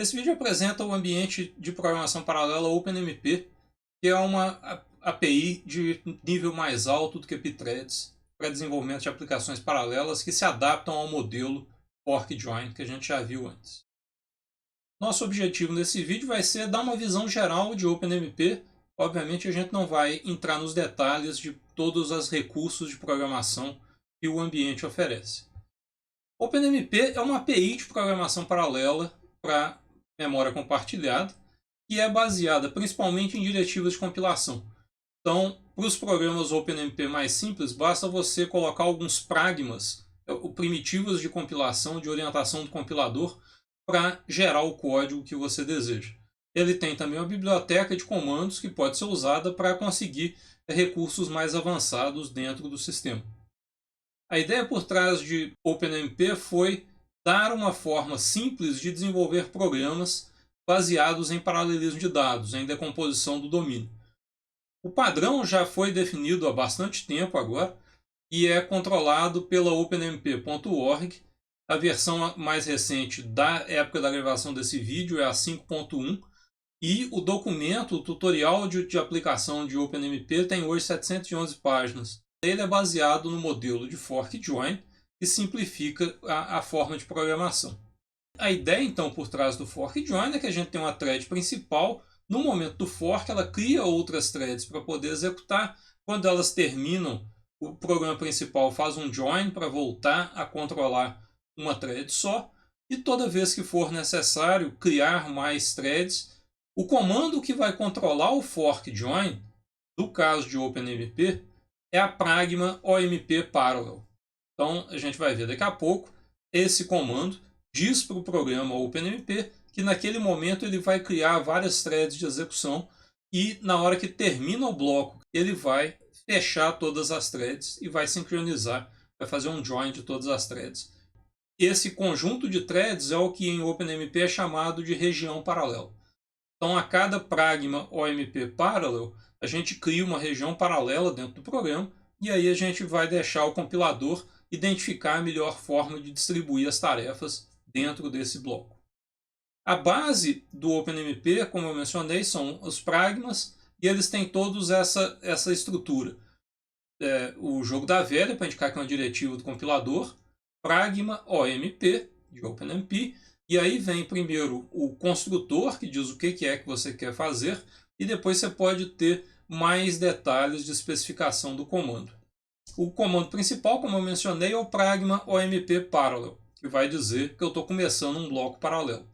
Esse vídeo apresenta o ambiente de programação paralela OpenMP, que é uma API de nível mais alto do que Pthreads para desenvolvimento de aplicações paralelas que se adaptam ao modelo Fork Join que a gente já viu antes. Nosso objetivo nesse vídeo vai ser dar uma visão geral de OpenMP. Obviamente a gente não vai entrar nos detalhes de todos os recursos de programação que o ambiente oferece. OpenMP é uma API de programação paralela para memória compartilhada, que é baseada principalmente em diretivas de compilação. Então, para os programas OpenMP mais simples, basta você colocar alguns pragmas, primitivos de compilação, de orientação do compilador, para gerar o código que você deseja. Ele tem também uma biblioteca de comandos que pode ser usada para conseguir recursos mais avançados dentro do sistema. A ideia por trás de OpenMP foi dar uma forma simples de desenvolver programas baseados em paralelismo de dados, em decomposição do domínio. O padrão já foi definido há bastante tempo agora e é controlado pela OpenMP.org. A versão mais recente da época da gravação desse vídeo é a 5.1 e o documento, o tutorial de aplicação de OpenMP tem hoje 711 páginas. Ele é baseado no modelo de Fork Join, que simplifica a forma de programação. A ideia, então, por trás do Fork Join é que a gente tem uma thread principal. No momento do fork, ela cria outras threads para poder executar. Quando elas terminam, o programa principal faz um join para voltar a controlar uma thread só. E toda vez que for necessário criar mais threads, o comando que vai controlar o Fork Join, no caso de OpenMP, é a pragma OMP Parallel. Então, a gente vai ver daqui a pouco, esse comando diz para o programa OpenMP que naquele momento ele vai criar várias threads de execução e na hora que termina o bloco, ele vai fechar todas as threads e vai sincronizar, vai fazer um join de todas as threads. Esse conjunto de threads é o que em OpenMP é chamado de região paralela. Então, a cada pragma OMP Parallel, a gente cria uma região paralela dentro do programa e aí a gente vai deixar o compilador identificar a melhor forma de distribuir as tarefas dentro desse bloco. A base do OpenMP, como eu mencionei, são os pragmas e eles têm todos essa estrutura. O jogo da velha, para indicar que é uma diretiva do compilador, pragma OMP, de OpenMP, e aí vem primeiro o construtor, que diz o que é que você quer fazer, e depois você pode ter mais detalhes de especificação do comando. O comando principal, como eu mencionei, é o pragma OMP Parallel, que vai dizer que eu estou começando um bloco paralelo.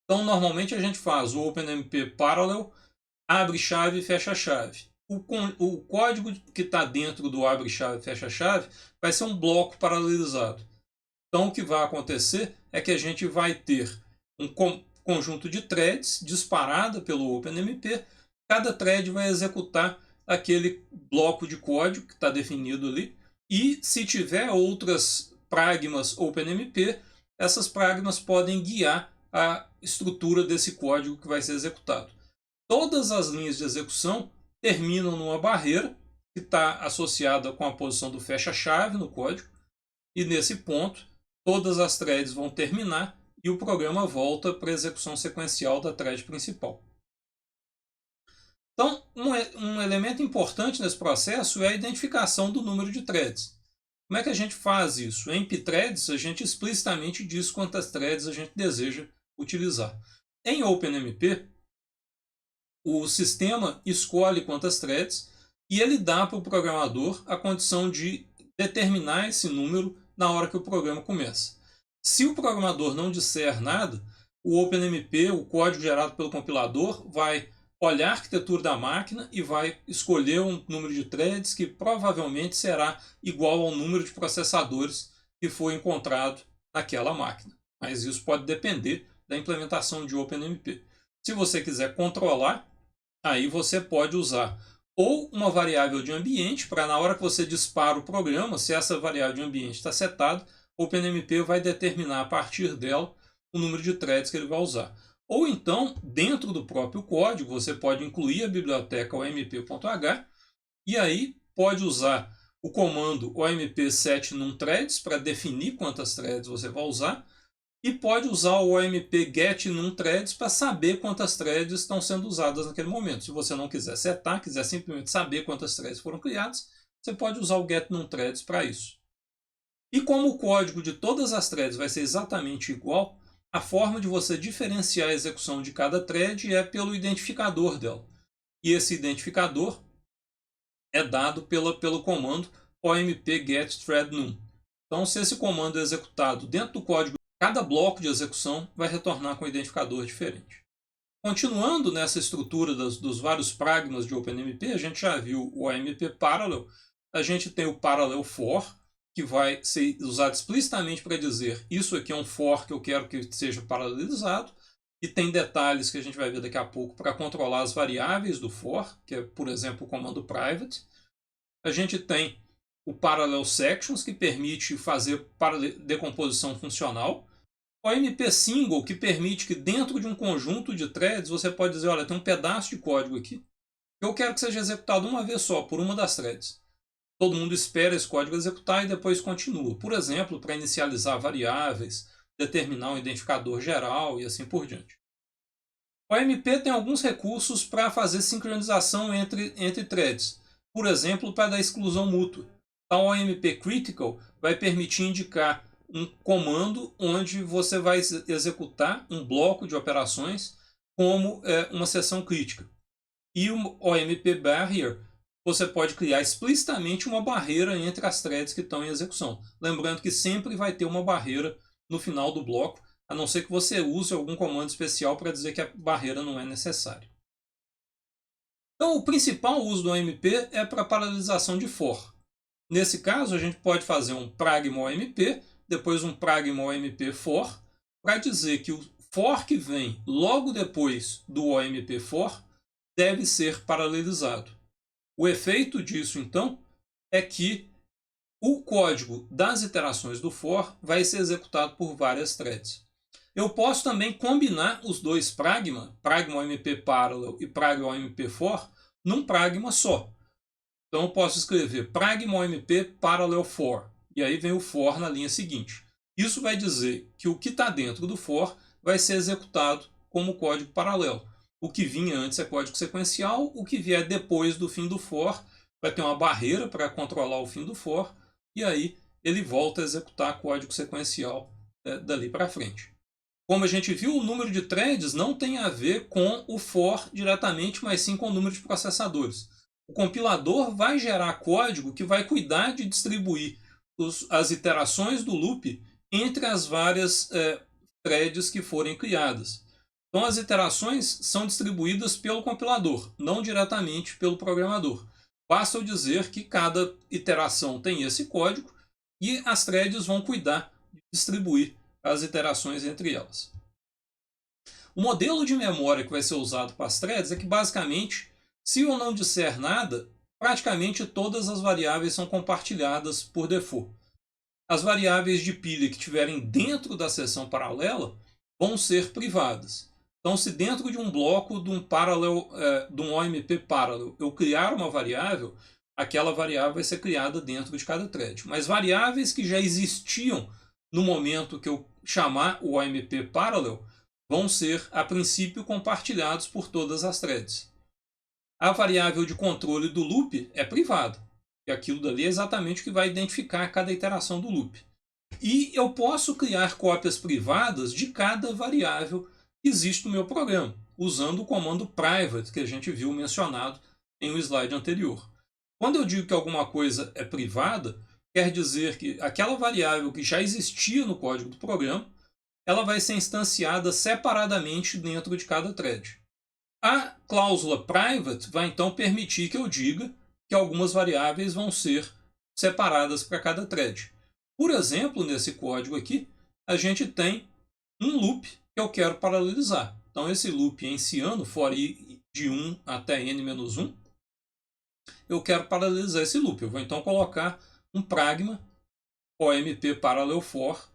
Então, normalmente a gente faz o OpenMP Parallel, abre chave e fecha chave. O código que está dentro do abre chave e fecha chave vai ser um bloco paralelizado. Então, o que vai acontecer é que a gente vai ter um conjunto de threads disparada pelo OpenMP. Cada thread vai executar aquele bloco de código que está definido ali. E se tiver outras pragmas OpenMP, essas pragmas podem guiar a estrutura desse código que vai ser executado. Todas as linhas de execução terminam numa barreira que está associada com a posição do fecha-chave no código. E nesse ponto, todas as threads vão terminar e o programa volta para a execução sequencial da thread principal. Então, um elemento importante nesse processo é a identificação do número de threads. Como é que a gente faz isso? Em pthreads, a gente explicitamente diz quantas threads a gente deseja utilizar. Em OpenMP, o sistema escolhe quantas threads e ele dá para o programador a condição de determinar esse número na hora que o programa começa. Se o programador não disser nada, o OpenMP, o código gerado pelo compilador, vai olhar a arquitetura da máquina e vai escolher um número de threads que provavelmente será igual ao número de processadores que foi encontrado naquela máquina. Mas isso pode depender da implementação de OpenMP. Se você quiser controlar, aí você pode usar ou uma variável de ambiente, para na hora que você dispara o programa, se essa variável de ambiente está setada, o OpenMP vai determinar a partir dela o número de threads que ele vai usar. Ou então, dentro do próprio código, você pode incluir a biblioteca omp.h e aí pode usar o comando omp set num threads para definir quantas threads você vai usar e pode usar o OMP get num threads para saber quantas threads estão sendo usadas naquele momento. Se você não quiser setar, quiser simplesmente saber quantas threads foram criadas, você pode usar o get num threads para isso. E como o código de todas as threads vai ser exatamente igual, a forma de você diferenciar a execução de cada thread é pelo identificador dela. E esse identificador é dado pelo comando omp get thread num. Então, se esse comando é executado dentro do código, cada bloco de execução vai retornar com um identificador diferente. Continuando nessa estrutura dos vários pragmas de OpenMP, a gente já viu o OMP Parallel, a gente tem o Parallel For, que vai ser usado explicitamente para dizer isso aqui é um for que eu quero que seja paralelizado, e tem detalhes que a gente vai ver daqui a pouco para controlar as variáveis do for, que é, por exemplo, o comando private. A gente tem o Parallel Sections, que permite fazer decomposição funcional. O OMP Single, que permite que dentro de um conjunto de threads você pode dizer, olha, tem um pedaço de código aqui que eu quero que seja executado uma vez só, por uma das threads. Todo mundo espera esse código executar e depois continua. Por exemplo, para inicializar variáveis, determinar um identificador geral e assim por diante. O OMP tem alguns recursos para fazer sincronização entre threads. Por exemplo, para dar exclusão mútua. Então, o OMP Critical vai permitir indicar um comando onde você vai executar um bloco de operações como uma seção crítica. E o OMP Barrier, você pode criar explicitamente uma barreira entre as threads que estão em execução. Lembrando que sempre vai ter uma barreira no final do bloco, a não ser que você use algum comando especial para dizer que a barreira não é necessária. Então, o principal uso do OMP é para paralelização de for. Nesse caso, a gente pode fazer um pragma OMP, depois um pragma OMP for, para dizer que o for que vem logo depois do OMP for deve ser paralelizado. O efeito disso, então, é que o código das iterações do for vai ser executado por várias threads. Eu posso também combinar os dois pragma OMP Parallel e pragma OMP for, num pragma só. Então eu posso escrever pragma OMP Parallel for, e aí vem o for na linha seguinte. Isso vai dizer que o que está dentro do for vai ser executado como código paralelo. O que vinha antes é código sequencial, o que vier depois do fim do for vai ter uma barreira para controlar o fim do for, e aí ele volta a executar código sequencial dali para frente. Como a gente viu, o número de threads não tem a ver com o for diretamente, mas sim com o número de processadores. O compilador vai gerar código que vai cuidar de distribuir as iterações do loop entre as várias threads que forem criadas. Então, as iterações são distribuídas pelo compilador, não diretamente pelo programador. Basta eu dizer que cada iteração tem esse código e as threads vão cuidar de distribuir as iterações entre elas. O modelo de memória que vai ser usado para as threads é que, basicamente, se eu não disser nada, praticamente todas as variáveis são compartilhadas por default. As variáveis de pilha que estiverem dentro da seção paralela vão ser privadas. Então, se dentro de um bloco de um OMP Parallel eu criar uma variável, aquela variável vai ser criada dentro de cada thread. Mas variáveis que já existiam no momento que eu chamar o OMP Parallel vão ser, a princípio, compartilhados por todas as threads. A variável de controle do loop é privada. E aquilo dali é exatamente o que vai identificar cada iteração do loop. E eu posso criar cópias privadas de cada variável que existe no meu programa, usando o comando private que a gente viu mencionado em um slide anterior. Quando eu digo que alguma coisa é privada, quer dizer que aquela variável que já existia no código do programa, ela vai ser instanciada separadamente dentro de cada thread. A cláusula private vai então permitir que eu diga que algumas variáveis vão ser separadas para cada thread. Por exemplo, nesse código aqui, a gente tem um loop que eu quero paralelizar. Então, esse loop enciano, for i de 1 até n-1, eu quero paralelizar esse loop. Eu vou então colocar um pragma OMP Parallel For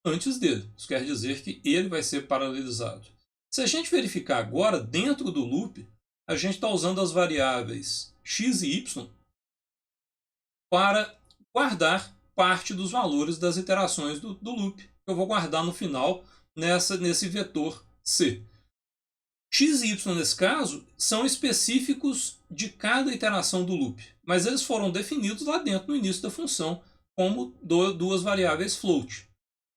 antes dele. Isso quer dizer que ele vai ser paralelizado. Se a gente verificar agora, dentro do loop, a gente está usando as variáveis x e y para guardar parte dos valores das iterações do loop. Eu vou guardar no final nesse vetor C. X e Y, nesse caso, são específicos de cada iteração do loop, mas eles foram definidos lá dentro, no início da função, como duas variáveis float.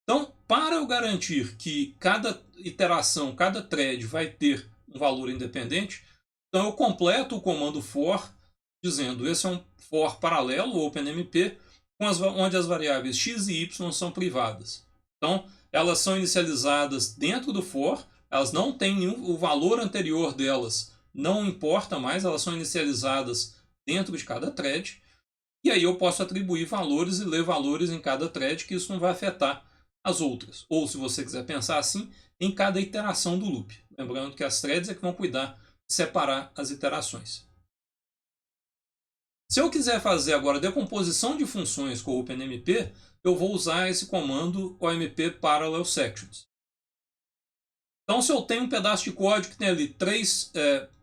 Então, para eu garantir que cada iteração, cada thread vai ter um valor independente, então eu completo o comando for, dizendo esse é um for paralelo, OpenMP, onde as variáveis x e y são privadas. Então, elas são inicializadas dentro do for, elas não têm o valor anterior delas, não importa mais, elas são inicializadas dentro de cada thread, e aí eu posso atribuir valores e ler valores em cada thread, que isso não vai afetar as outras. Ou, se você quiser pensar assim, em cada iteração do loop. Lembrando que as threads é que vão cuidar de separar as iterações. Se eu quiser fazer agora decomposição de funções com o OpenMP, eu vou usar esse comando OMP Parallel Sections. Então, se eu tenho um pedaço de código que tem ali 3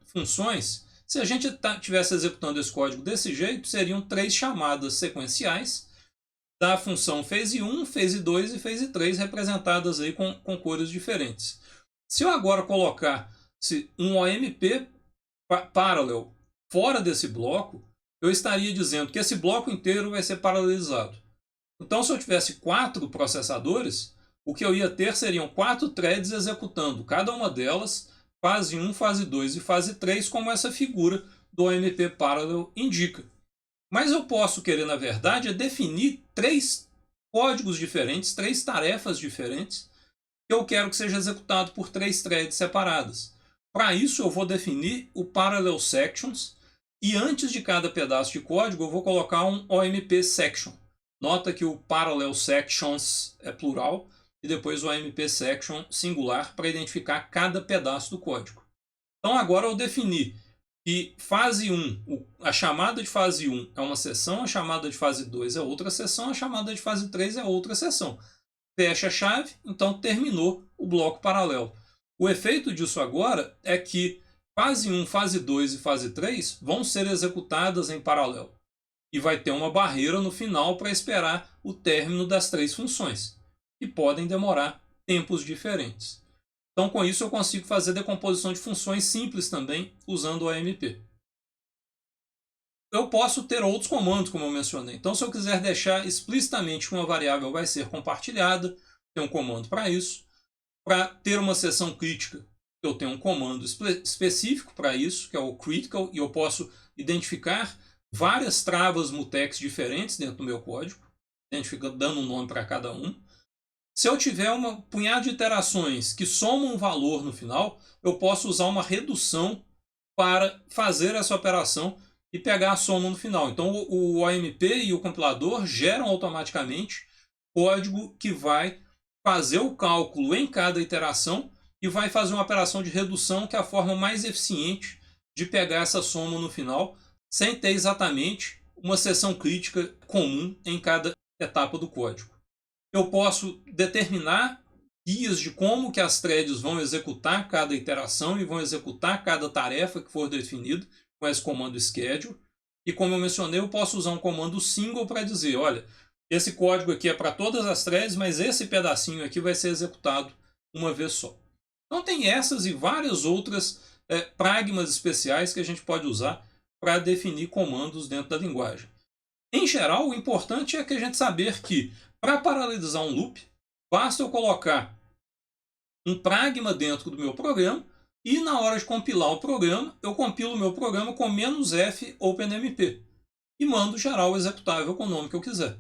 funções, se a gente estivesse executando esse código desse jeito, seriam 3 chamadas sequenciais da função phase1, phase2 e phase3, representadas aí com cores diferentes. Se eu agora colocasse um OMP Parallel fora desse bloco, eu estaria dizendo que esse bloco inteiro vai ser paralelizado. Então, se eu tivesse 4 processadores, o que eu ia ter seriam 4 threads executando cada uma delas, fase 1, fase 2 e fase 3, como essa figura do OMP Parallel indica. Mas eu posso querer, na verdade, definir 3 códigos diferentes, 3 tarefas diferentes, que eu quero que seja executado por 3 threads separadas. Para isso, eu vou definir o Parallel Sections, e antes de cada pedaço de código, eu vou colocar um OMP Section. Nota que o Parallel Sections é plural, e depois o OMP Section singular, para identificar cada pedaço do código. Então, agora eu defini que fase 1, a chamada de fase 1 é uma seção, a chamada de fase 2 é outra seção, a chamada de fase 3 é outra seção. Fecha a chave, então terminou o bloco paralelo. O efeito disso agora é que fase 1, fase 2 e fase 3 vão ser executadas em paralelo. E vai ter uma barreira no final para esperar o término das 3 funções, que podem demorar tempos diferentes. Então, com isso, eu consigo fazer decomposição de funções simples também, usando o OMP. Eu posso ter outros comandos, como eu mencionei. Então, se eu quiser deixar explicitamente que uma variável vai ser compartilhada, tem um comando para isso. Para ter uma seção crítica, eu tenho um comando específico para isso, que é o critical, e eu posso identificar várias travas mutex diferentes dentro do meu código, dando um nome para cada um. Se eu tiver um punhado de iterações que somam um valor no final, eu posso usar uma redução para fazer essa operação e pegar a soma no final. Então, o OMP e o compilador geram automaticamente código que vai fazer o cálculo em cada iteração e vai fazer uma operação de redução, que é a forma mais eficiente de pegar essa soma no final, sem ter exatamente uma seção crítica comum em cada etapa do código. Eu posso determinar guias de como que as threads vão executar cada iteração e vão executar cada tarefa que for definida com esse comando schedule. E como eu mencionei, eu posso usar um comando single para dizer, olha, esse código aqui é para todas as threads, mas esse pedacinho aqui vai ser executado uma vez só. Então tem essas e várias outras pragmas especiais que a gente pode usar para definir comandos dentro da linguagem. Em geral, o importante é que a gente saber que, para paralelizar um loop, basta eu colocar um pragma dentro do meu programa e, na hora de compilar o programa, eu compilo o meu programa com "-f OpenMP e mando gerar o executável com o nome que eu quiser.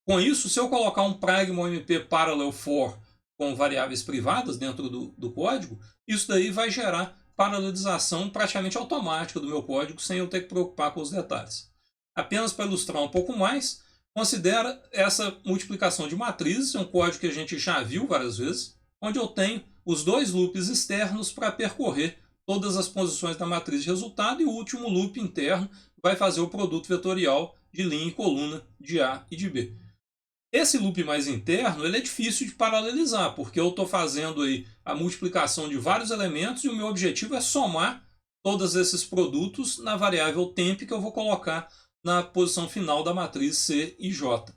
Com isso, se eu colocar um pragma OMP Parallel for com variáveis privadas dentro do código, isso daí vai gerar paralelização praticamente automática do meu código, sem eu ter que preocupar com os detalhes. Apenas para ilustrar um pouco mais, considera essa multiplicação de matrizes, é um código que a gente já viu várias vezes, onde eu tenho os 2 loops externos para percorrer todas as posições da matriz de resultado, e o último loop interno vai fazer o produto vetorial de linha e coluna de A e de B. Esse loop mais interno ele é difícil de paralelizar, porque eu estou fazendo aí a multiplicação de vários elementos e o meu objetivo é somar todos esses produtos na variável temp que eu vou colocar na posição final da matriz C e J.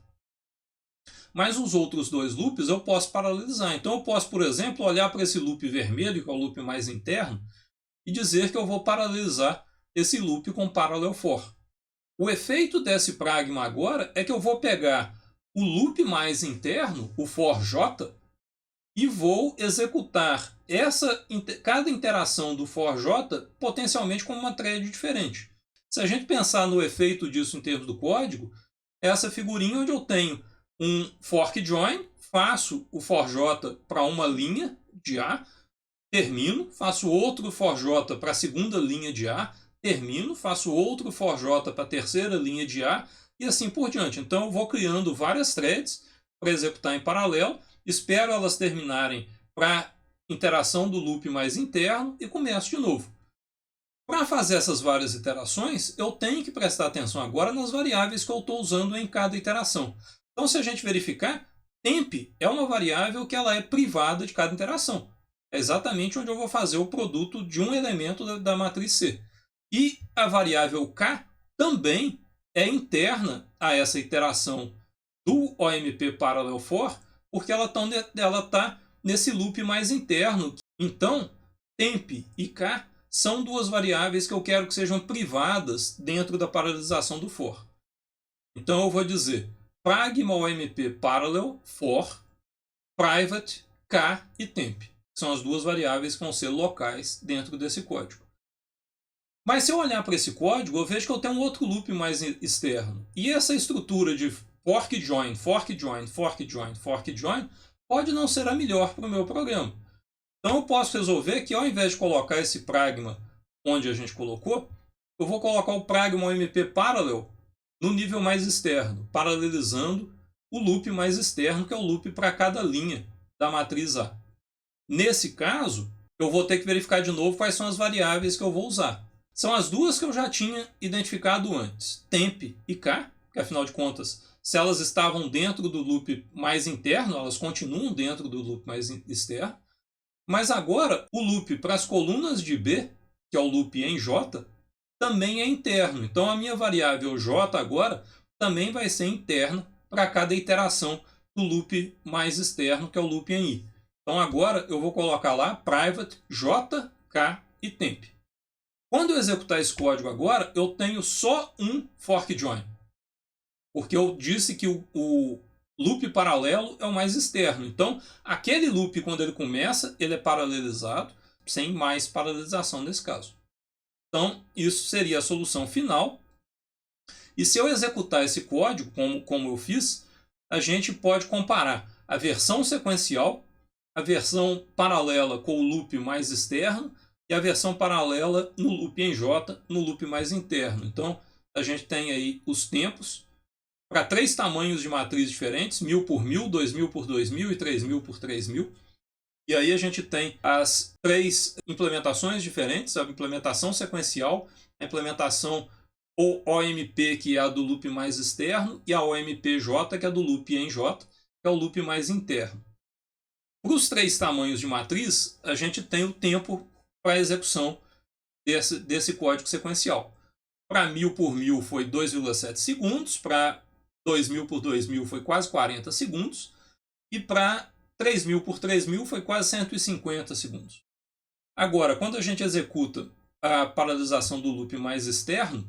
mas os outros dois loops eu posso paralelizar. Então eu posso, por exemplo, olhar para esse loop vermelho, que é o loop mais interno, e dizer que eu vou paralelizar esse loop com parallel for. O efeito desse pragma agora é que eu vou pegar o loop mais interno, o for j, e vou executar cada interação do for j potencialmente como uma thread diferente. Se a gente pensar no efeito disso em termos do código, é essa figurinha onde eu tenho um fork join, faço o for j para uma linha de A, termino, faço outro for j para a segunda linha de A, termino, faço outro for j para a terceira linha de A e assim por diante. Então eu vou criando várias threads para executar em paralelo, espero elas terminarem para interação do loop mais interno e começo de novo. Para fazer essas várias iterações, eu tenho que prestar atenção agora nas variáveis que eu estou usando em cada iteração. Então, se a gente verificar, temp é uma variável que ela é privada de cada interação. É exatamente onde eu vou fazer o produto de um elemento da matriz C. E a variável k também é interna a essa iteração do OMP Parallel For, porque ela está nesse loop mais interno. Então, temp e k são duas variáveis que eu quero que sejam privadas dentro da paralelização do for. Então eu vou dizer pragma OMP Parallel For private k e temp. São as duas variáveis que vão ser locais dentro desse código. Mas se eu olhar para esse código, eu vejo que eu tenho um outro loop mais externo. E essa estrutura de fork join, fork join, fork join, fork join, pode não ser a melhor para o meu programa. Então eu posso resolver que ao invés de colocar esse pragma onde a gente colocou, eu vou colocar o pragma OMP Parallel no nível mais externo, paralelizando o loop mais externo, que é o loop para cada linha da matriz A. Nesse caso, eu vou ter que verificar de novo quais são as variáveis que eu vou usar. São as duas que eu já tinha identificado antes, temp e k, que afinal de contas, se elas estavam dentro do loop mais interno, elas continuam dentro do loop mais externo. Mas agora, o loop para as colunas de B, que é o loop em J, também é interno. Então, a minha variável J agora também vai ser interna para cada iteração do loop mais externo, que é o loop em I. Então, agora eu vou colocar lá private J, K e temp. Quando eu executar esse código agora, eu tenho só um fork join. Porque eu disse que o loop paralelo é o mais externo. Então, aquele loop, quando ele começa, ele é paralelizado, sem mais paralelização nesse caso. Então, isso seria a solução final. E se eu executar esse código, como eu fiz, a gente pode comparar a versão sequencial, a versão paralela com o loop mais externo e a versão paralela no loop em J, no loop mais interno. Então, a gente tem aí os tempos para 3 tamanhos de matriz diferentes, 1000 por 1000, 2000 por 2000 e 3000 por 3000. E aí a gente tem as 3 implementações diferentes, a implementação sequencial, a implementação OMP, que é a do loop mais externo, e a OMPJ, que é a do loop em J, que é o loop mais interno. Para os 3 tamanhos de matriz, a gente tem o tempo para a execução desse código sequencial. Para 1000 por 1000 foi 2,7 segundos, para 2000 por 2000 foi quase 40 segundos, e para 3000 por 3000 foi quase 150 segundos. Agora, quando a gente executa a paralelização do loop mais externo,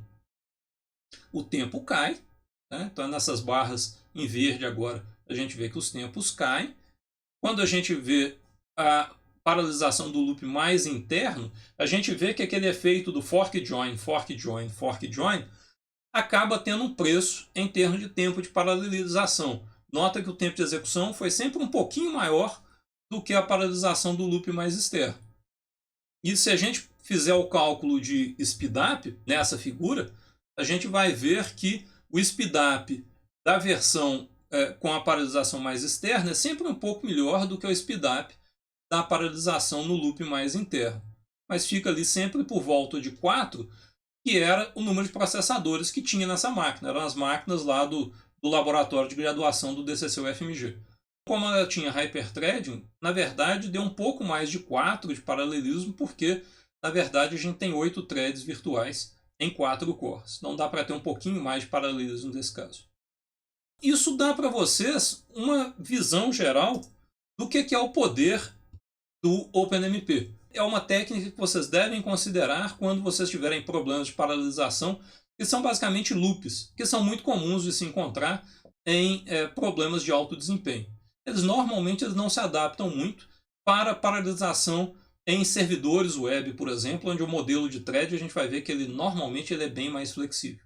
o tempo cai, né? Então, nessas barras em verde agora, a gente vê que os tempos caem. Quando a gente vê a paralelização do loop mais interno, a gente vê que aquele efeito do fork join, fork join, fork join, acaba tendo um preço em termos de tempo de paralelização. Nota que o tempo de execução foi sempre um pouquinho maior do que a paralelização do loop mais externo. E se a gente fizer o cálculo de speedup nessa figura, a gente vai ver que o speedup da versão com a paralelização mais externa é sempre um pouco melhor do que o speedup da paralelização no loop mais interno. Mas fica ali sempre por volta de 4, que era o número de processadores que tinha nessa máquina. Eram as máquinas lá do laboratório de graduação do DCC-UFMG. Como ela tinha hyperthreading, na verdade deu um pouco mais de 4 de paralelismo, porque na verdade a gente tem 8 threads virtuais em 4 cores. Então dá para ter um pouquinho mais de paralelismo nesse caso. Isso dá para vocês uma visão geral do que é o poder do OpenMP. É uma técnica que vocês devem considerar quando vocês tiverem problemas de paralelização, que são basicamente loops, que são muito comuns de se encontrar em problemas de alto desempenho. Normalmente eles não se adaptam muito para paralelização em servidores web, por exemplo, onde o modelo de thread a gente vai ver que ele normalmente é bem mais flexível.